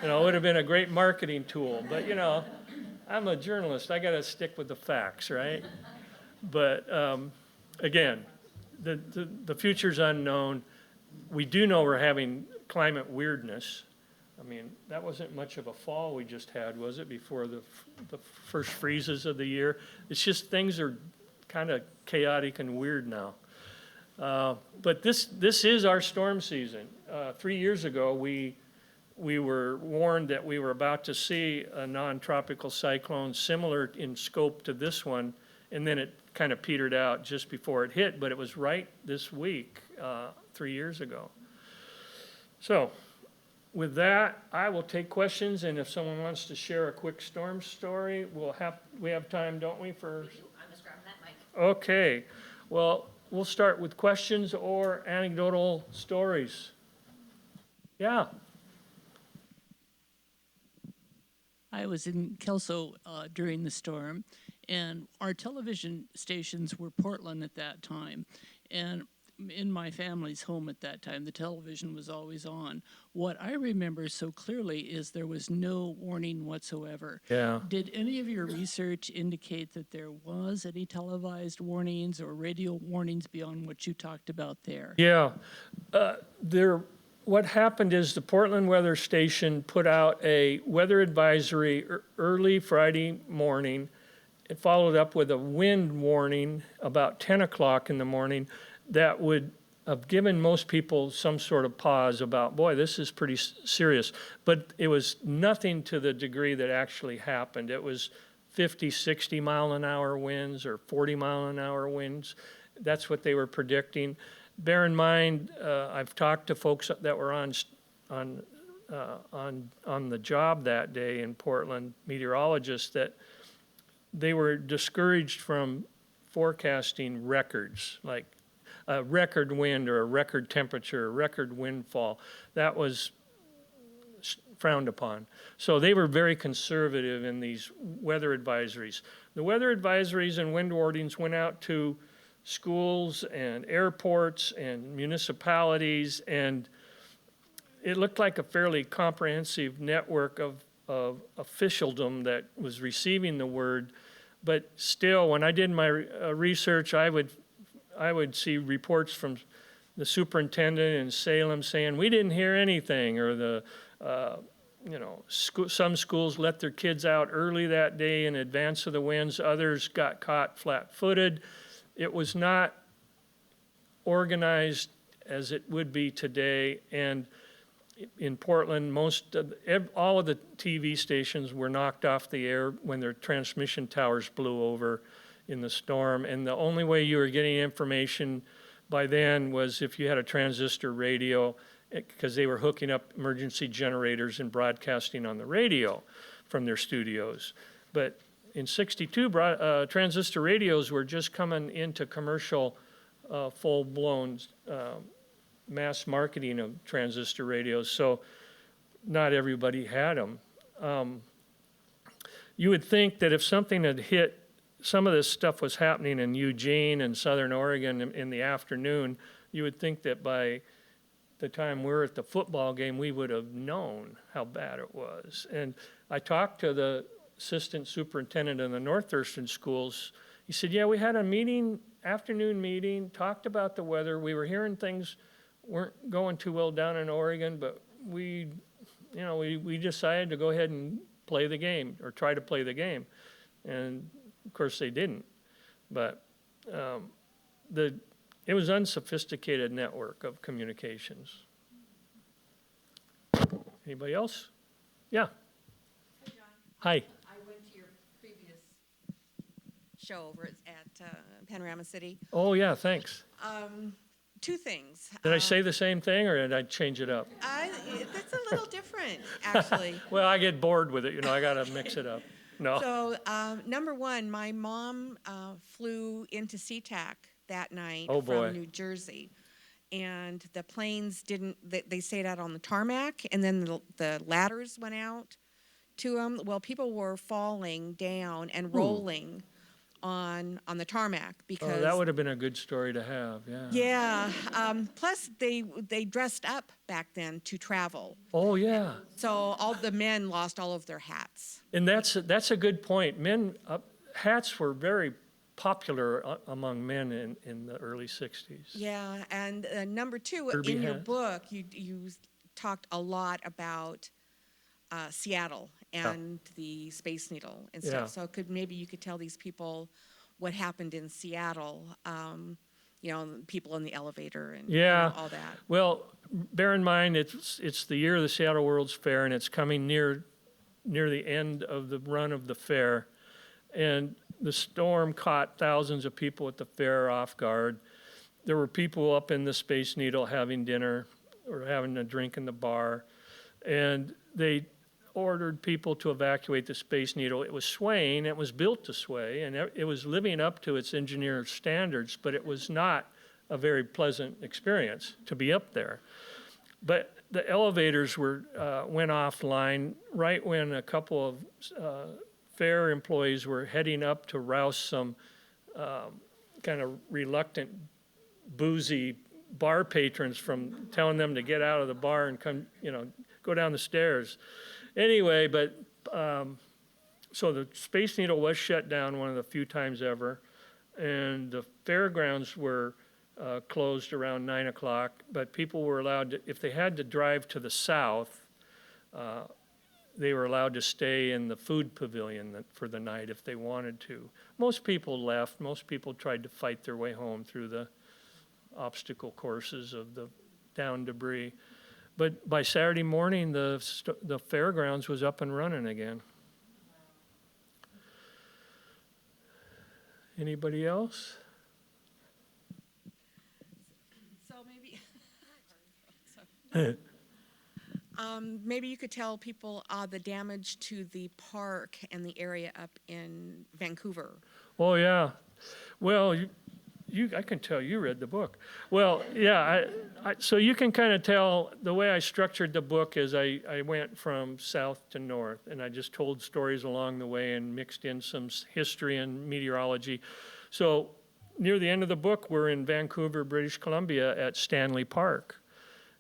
B: You know, it would have been a great marketing tool, but you know, I'm a journalist. I got to stick with the facts, right? But again, the future's unknown. We do know we're having climate weirdness. I mean, that wasn't much of a fall we just had, was it, before the first freezes of the year? It's just things are kind of chaotic and weird now. But this is our storm season. 3 years ago, we were warned that we were about to see a non-tropical cyclone similar in scope to this one, and then it kind of petered out just before it hit, but it was right this week, 3 years ago. So with that, I will take questions, and if someone wants to share a quick storm story, we have time, don't we, for?
A: I'm just grabbing that mic.
B: Okay, well, we'll start with questions or anecdotal stories. Yeah.
D: I was in Kelso during the storm, and our television stations were Portland at that time. And in my family's home at that time, the television was always on. What I remember so clearly is there was no warning whatsoever.
B: Yeah.
D: Did any of your research indicate that there was any televised warnings or radio warnings beyond what you talked about there?
B: Yeah. What happened is the Portland weather station put out a weather advisory early Friday morning. It followed up with a wind warning about 10 o'clock in the morning that would have given most people some sort of pause about, boy, this is pretty serious. But it was nothing to the degree that actually happened. It was 50, 60 mile an hour winds or 40 mile an hour winds. That's what they were predicting. Bear in mind, I've talked to folks that were on the job that day in Portland, meteorologists, that they were discouraged from forecasting records, like a record wind or a record temperature, a record windfall. That was frowned upon. So they were very conservative in these weather advisories. The weather advisories and wind warnings went out to schools and airports and municipalities, and it looked like a fairly comprehensive network of officialdom that was receiving the word. But still, when I did my research, I would see reports from the superintendent in Salem saying, we didn't hear anything, or some schools let their kids out early that day in advance of the winds. Others got caught flat-footed. it was not organized as it would be today. And in Portland, all of the TV stations were knocked off the air when their transmission towers blew over in the storm. And the only way you were getting information by then was if you had a transistor radio, because they were hooking up emergency generators and broadcasting on the radio from their studios. But in '62, transistor radios were just coming into commercial, full-blown mass marketing of transistor radios, so not everybody had them. You would think that if something had hit, some of this stuff was happening in Eugene and Southern Oregon in the afternoon, you would think that by the time we're at the football game, we would have known how bad it was. And I talked to the assistant superintendent in the North Thurston schools. He said, yeah, we had a meeting, afternoon meeting, talked about the weather. We were hearing things weren't going too well down in Oregon, but we decided to go ahead and play the game, or try to play the game. And of course they didn't. But it was unsophisticated network of communications. Anybody else? Yeah.
E: Hey, John.
B: Hi.
E: I went to your previous show over at Panorama City.
B: Oh, yeah, thanks.
E: Two things.
B: Did I say the same thing, or did I change it up?
E: That's a little different, actually.
B: Well, I get bored with it. I got to mix it up. No.
E: So, number one, my mom flew into SeaTac that night
B: Oh, boy.
E: from New Jersey. And the planes they stayed out on the tarmac, and then the ladders went out to them. Well, people were falling down and rolling on the tarmac because
B: Oh, that would have been a good story to have, yeah.
E: yeah. Plus, they dressed up back then to travel,
B: Oh, yeah.
E: so all the men lost all of their hats.
B: And that's a good point. Hats were very popular among men in the early 60s.
E: Yeah, and number two,
B: Derby
E: in your
B: hats.
E: book, you talked a lot about Seattle and the Space Needle and stuff.
B: Yeah.
E: So maybe you could tell these people what happened in Seattle. People in the elevator and
B: Yeah.
E: all that.
B: Well, bear in mind, it's the year of the Seattle World's Fair, and it's coming near the end of the run of the fair. And the storm caught thousands of people at the fair off guard. There were people up in the Space Needle having dinner or having a drink in the bar. And they ordered people to evacuate the Space Needle. It was swaying, it was built to sway, and it was living up to its engineer standards, but it was not a very pleasant experience to be up there. But the elevators went offline right when a couple of fair employees were heading up to rouse some kind of reluctant, boozy bar patrons from telling them to get out of the bar and come, go down the stairs. Anyway, but so the Space Needle was shut down one of the few times ever, and the fairgrounds were closed around 9 o'clock, but people were allowed to, if they had to drive to the south, they were allowed to stay in the food pavilion for the night if they wanted to. Most people left. Most people tried to fight their way home through the obstacle courses of the down debris. But by Saturday morning, the fairgrounds was up and running again. Anybody else?
E: So maybe you could tell people the damage to the park and the area up in Vancouver.
B: Oh, yeah. Well, I can tell you read the book. Well, yeah, so you can kind of tell the way I structured the book is I went from south to north, and I just told stories along the way and mixed in some history and meteorology. So near the end of the book, we're in Vancouver, British Columbia at Stanley Park.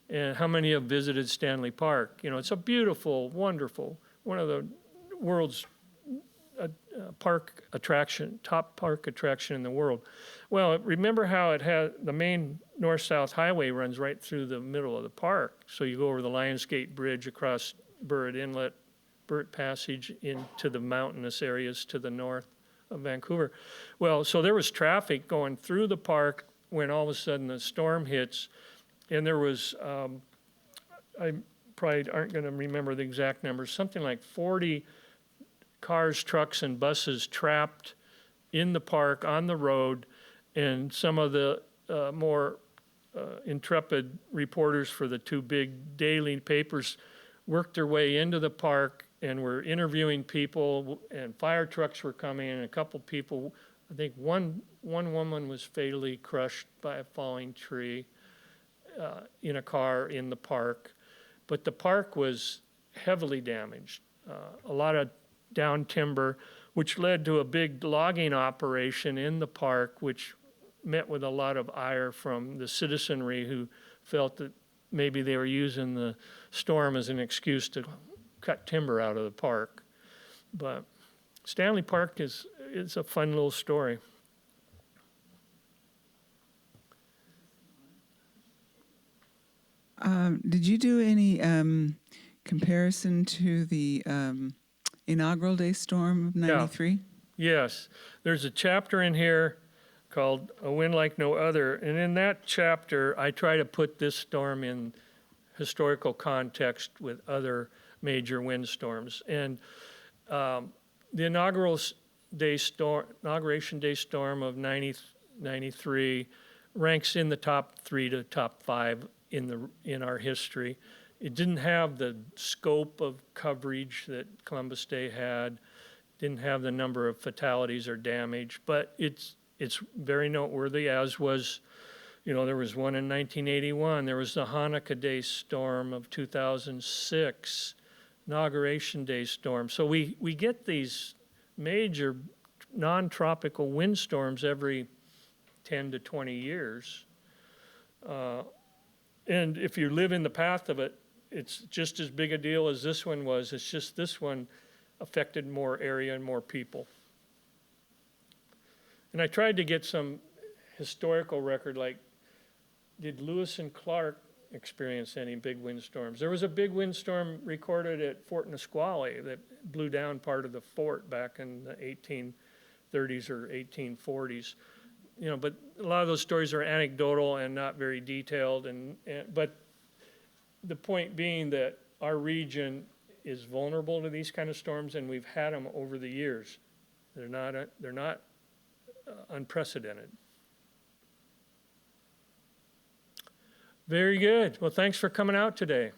B: And how many have visited Stanley Park? It's a beautiful, wonderful, one of the world's top park attraction in the world. Well, remember how it had the main north-south highway runs right through the middle of the park. So you go over the Lionsgate Bridge across Burritt Inlet, Burritt Passage into the mountainous areas to the north of Vancouver. Well, so there was traffic going through the park when all of a sudden the storm hits, and there was, I probably aren't going to remember the exact numbers, something like 40 cars, trucks, and buses trapped in the park on the road, and some of the more intrepid reporters for the two big daily papers worked their way into the park and were interviewing people, and fire trucks were coming, and a couple people, I think one woman was fatally crushed by a falling tree in a car in the park. But the park was heavily damaged, a lot of down timber, which led to a big logging operation in the park, which met with a lot of ire from the citizenry who felt that maybe they were using the storm as an excuse to cut timber out of the park. But Stanley Park is a fun little story.
F: Did you do any comparison to the inaugural day storm of '93?
B: Yes, there's a chapter in here called A Wind Like No Other, and in that chapter I try to put this storm in historical context with other major windstorms. And the inauguration day storm of 93 ranks in the top 3 to top 5 in our history. It didn't have the scope of coverage that Columbus Day had, didn't have the number of fatalities or damage, but it's very noteworthy, as was, there was one in 1981, there was the Hanukkah Day storm of 2006, Inauguration Day storm. So we get these major non-tropical windstorms every 10 to 20 years. And if you live in the path of it, it's just as big a deal as this one was. It's just this one affected more area and more people. And I tried to get some historical record, like, did Lewis and Clark experience any big windstorms? There was a big windstorm recorded at Fort Nisqually that blew down part of the fort back in the 1830s or 1840s. But a lot of those stories are anecdotal and not very detailed. But the point being that our region is vulnerable to these kind of storms, and we've had them over the years. They're not unprecedented. Very good. Well, thanks for coming out today.